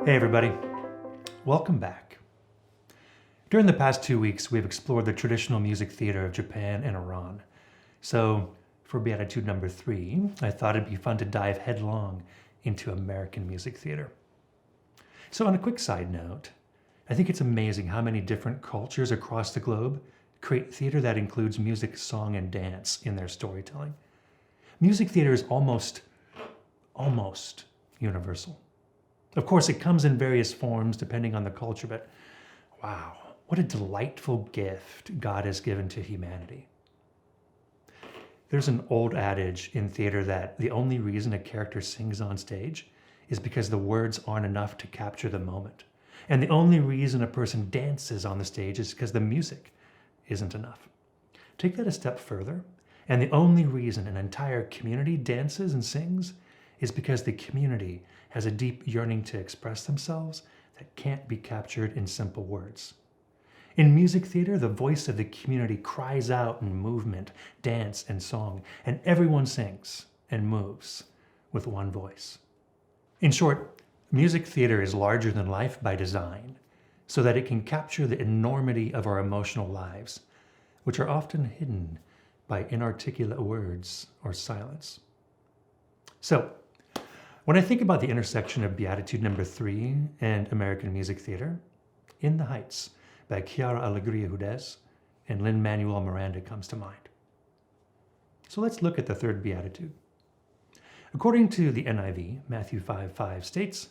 Hey everybody, welcome back. During the past 2 weeks, we've explored the traditional music theater of Japan and Iran. So for Beatitude number 3, I thought it'd be fun to dive headlong into American music theater. So on a quick side note, I think it's amazing how many different cultures across the globe create theater that includes music, song, and dance in their storytelling. Music theater is almost universal. Of course, it comes in various forms depending on the culture, but wow, what a delightful gift God has given to humanity. There's an old adage in theater that the only reason a character sings on stage is because the words aren't enough to capture the moment. And the only reason a person dances on the stage is because the music isn't enough. Take that a step further, and the only reason an entire community dances and sings is because the community has a deep yearning to express themselves that can't be captured in simple words. In music theater, the voice of the community cries out in movement, dance, and song, and everyone sings and moves with one voice. In short, music theater is larger than life by design, so that it can capture the enormity of our emotional lives, which are often hidden by inarticulate words or silence. So, when I think about the intersection of Beatitude number 3 and American music theater, In the Heights by Chiara Alegria Hudes and Lin-Manuel Miranda comes to mind. So let's look at the third Beatitude. According to the NIV, Matthew 5:5 states,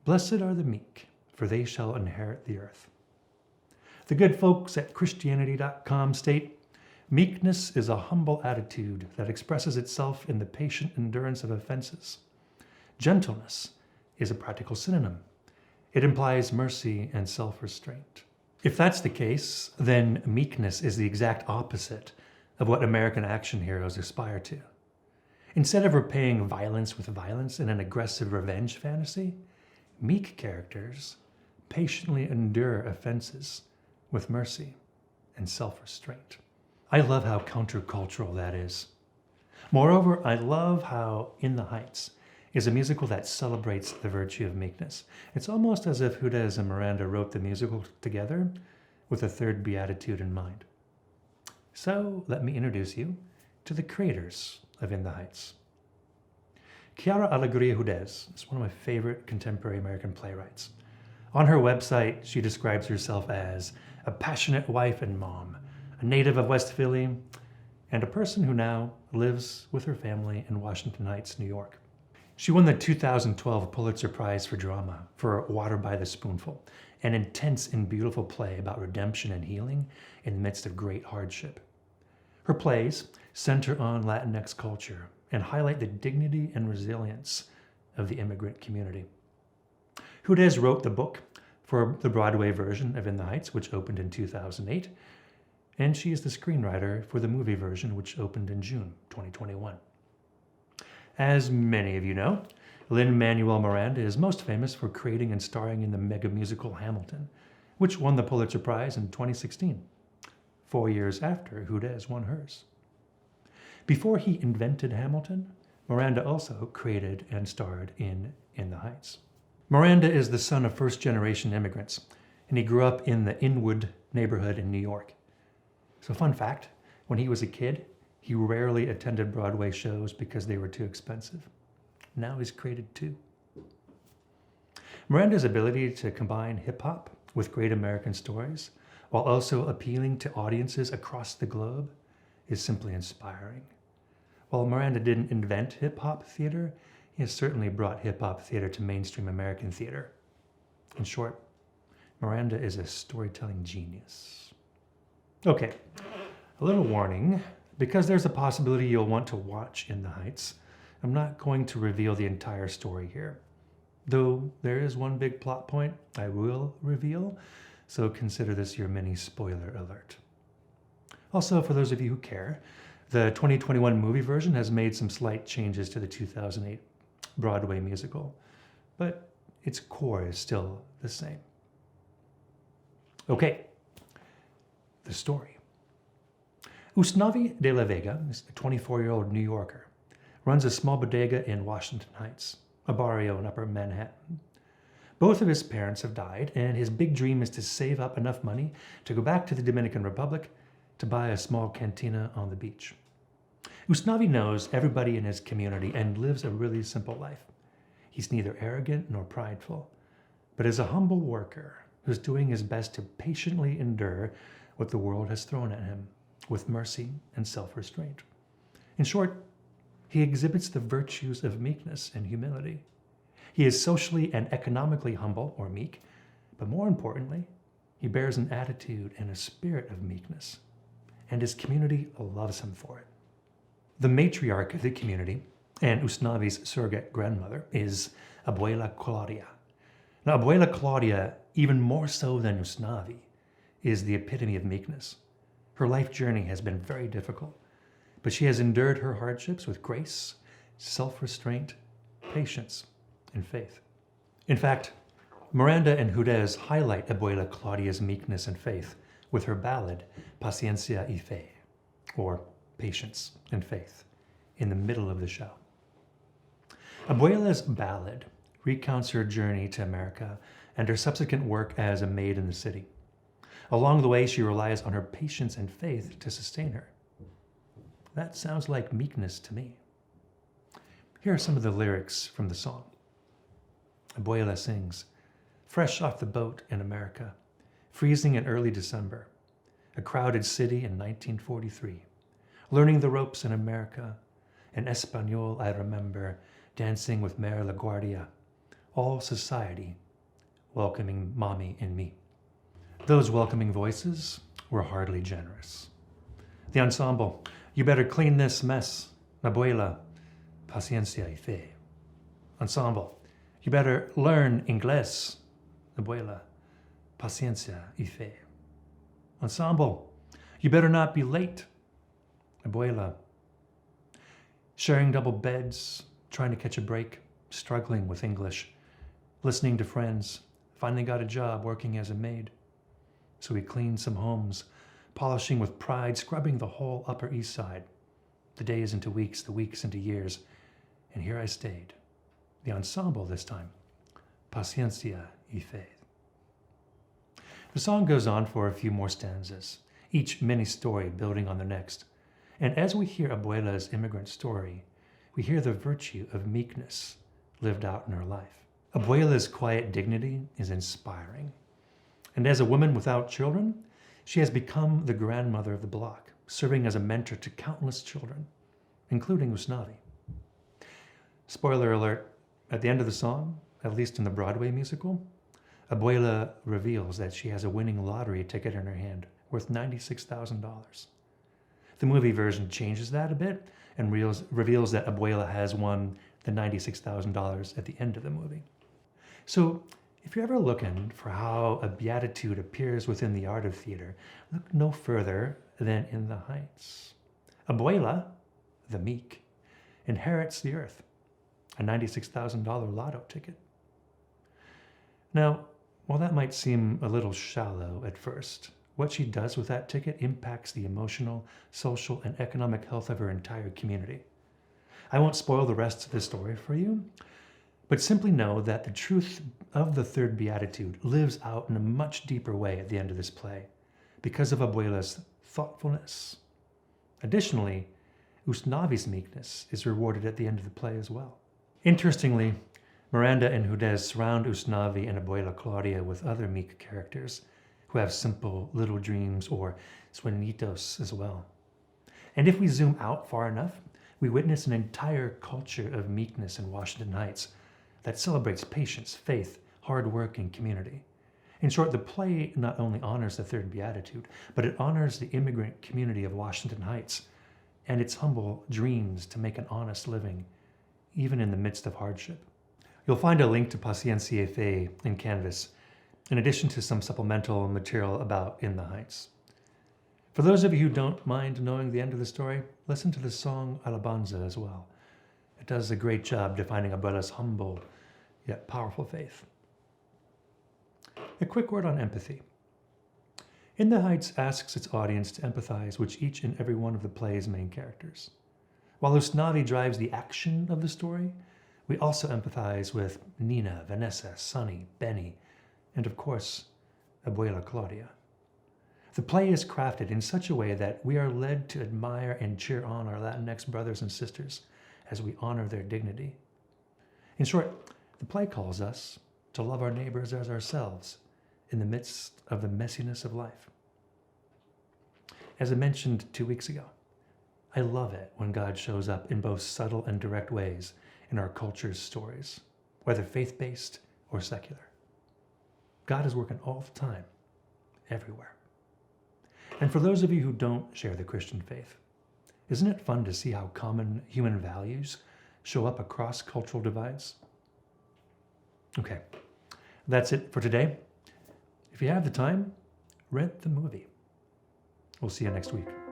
"Blessed are the meek, for they shall inherit the earth." The good folks at Christianity.com state, "Meekness is a humble attitude that expresses itself in the patient endurance of offenses. Gentleness is a practical synonym. It implies mercy and self-restraint." If that's the case, then meekness is the exact opposite of what American action heroes aspire to. Instead of repaying violence with violence in an aggressive revenge fantasy, meek characters patiently endure offenses with mercy and self-restraint. I love how countercultural that is. Moreover, I love how In the Heights is a musical that celebrates the virtue of meekness. It's almost as if Hudes and Miranda wrote the musical together with a third beatitude in mind. So let me introduce you to the creators of In the Heights. Chiara Alegria Hudes is one of my favorite contemporary American playwrights. On her website, she describes herself as a passionate wife and mom, a native of West Philly, and a person who now lives with her family in Washington Heights, New York. She won the 2012 Pulitzer Prize for Drama for Water by the Spoonful, an intense and beautiful play about redemption and healing in the midst of great hardship. Her plays center on Latinx culture and highlight the dignity and resilience of the immigrant community. Hudes wrote the book for the Broadway version of In the Heights, which opened in 2008, and she is the screenwriter for the movie version, which opened in June 2021. As many of you know, Lin-Manuel Miranda is most famous for creating and starring in the mega musical Hamilton, which won the Pulitzer Prize in 2016, 4 years after Hudes won hers. Before he invented Hamilton, Miranda also created and starred in the Heights. Miranda is the son of first-generation immigrants, and he grew up in the Inwood neighborhood in New York. So fun fact, when he was a kid, he rarely attended Broadway shows because they were too expensive. Now he's created 2. Miranda's ability to combine hip-hop with great American stories, while also appealing to audiences across the globe, is simply inspiring. While Miranda didn't invent hip-hop theater, he has certainly brought hip-hop theater to mainstream American theater. In short, Miranda is a storytelling genius. Okay, a little warning. Because there's a possibility you'll want to watch In the Heights, I'm not going to reveal the entire story here. Though there is one big plot point I will reveal, so consider this your mini spoiler alert. Also, for those of you who care, the 2021 movie version has made some slight changes to the 2008 Broadway musical, but its core is still the same. Okay, the story. Usnavi de la Vega is a 24-year-old New Yorker, runs a small bodega in Washington Heights, a barrio in Upper Manhattan. Both of his parents have died, and his big dream is to save up enough money to go back to the Dominican Republic to buy a small cantina on the beach. Usnavi knows everybody in his community and lives a really simple life. He's neither arrogant nor prideful, but is a humble worker who's doing his best to patiently endure what the world has thrown at him with mercy and self-restraint. In short, he exhibits the virtues of meekness and humility. He is socially and economically humble or meek, but more importantly, he bears an attitude and a spirit of meekness, and his community loves him for it. The matriarch of the community and Usnavi's surrogate grandmother is Abuela Claudia. Now, Abuela Claudia, even more so than Usnavi, is the epitome of meekness. Her life journey has been very difficult, but she has endured her hardships with grace, self-restraint, patience, and faith. In fact, Miranda and Jerez highlight Abuela Claudia's meekness and faith with her ballad, Paciencia y Fe, or Patience and Faith, in the middle of the show. Abuela's ballad recounts her journey to America and her subsequent work as a maid in the city. Along the way, she relies on her patience and faith to sustain her. That sounds like meekness to me. Here are some of the lyrics from the song. Abuela sings, fresh off the boat in America, freezing in early December, a crowded city in 1943, learning the ropes in America, in Espanol I remember, dancing with Mare LaGuardia, all society welcoming mommy and me. Those welcoming voices were hardly generous. The ensemble, you better clean this mess, Abuela, paciencia y fe. Ensemble, you better learn Inglés, Abuela, paciencia y fe. Ensemble, you better not be late, Abuela. Sharing double beds, trying to catch a break, struggling with English, listening to friends, finally got a job working as a maid. So we cleaned some homes, polishing with pride, scrubbing the whole Upper East Side. The days into weeks, the weeks into years, and here I stayed. The ensemble this time, Paciencia y Fe. The song goes on for a few more stanzas, each mini-story building on the next. And as we hear Abuela's immigrant story, we hear the virtue of meekness lived out in her life. Abuela's quiet dignity is inspiring. And as a woman without children, she has become the grandmother of the block, serving as a mentor to countless children, including Usnavi. Spoiler alert, at the end of the song, at least in the Broadway musical, Abuela reveals that she has a winning lottery ticket in her hand worth $96,000. The movie version changes that a bit and reveals that Abuela has won the $96,000 at the end of the movie. So if you're ever looking for how a beatitude appears within the art of theater, look no further than in the Heights. Abuela, the meek, inherits the earth, a $96,000 lotto ticket. Now, while that might seem a little shallow at first, what she does with that ticket impacts the emotional, social, and economic health of her entire community. I won't spoil the rest of the story for you, but simply know that the truth of the third beatitude lives out in a much deeper way at the end of this play because of Abuela's thoughtfulness. Additionally, Usnavi's meekness is rewarded at the end of the play as well. Interestingly, Miranda and Jerez surround Usnavi and Abuela Claudia with other meek characters who have simple little dreams or sueñitos as well. And if we zoom out far enough, we witness an entire culture of meekness in Washington Heights that celebrates patience, faith, hard work, and community. In short, the play not only honors the third beatitude, but it honors the immigrant community of Washington Heights and its humble dreams to make an honest living, even in the midst of hardship. You'll find a link to Paciencia y Fe in Canvas, in addition to some supplemental material about In the Heights. For those of you who don't mind knowing the end of the story, listen to the song Alabanza as well. It does a great job defining Abuela's humble yet powerful faith. A quick word on empathy. In the Heights asks its audience to empathize with each and every one of the play's main characters. While Usnavi drives the action of the story, We also empathize with Nina, Vanessa, Sonny, Benny, and of course, Abuela Claudia. The play is crafted in such a way that we are led to admire and cheer on our Latinx brothers and sisters as we honor their dignity. In short, the play calls us to love our neighbors as ourselves in the midst of the messiness of life. As I mentioned 2 weeks ago, I love it when God shows up in both subtle and direct ways in our culture's stories, whether faith-based or secular. God is working all the time, everywhere. And for those of you who don't share the Christian faith, isn't it fun to see how common human values show up across cultural divides? Okay, that's it for today. If you have the time, rent the movie. We'll see you next week.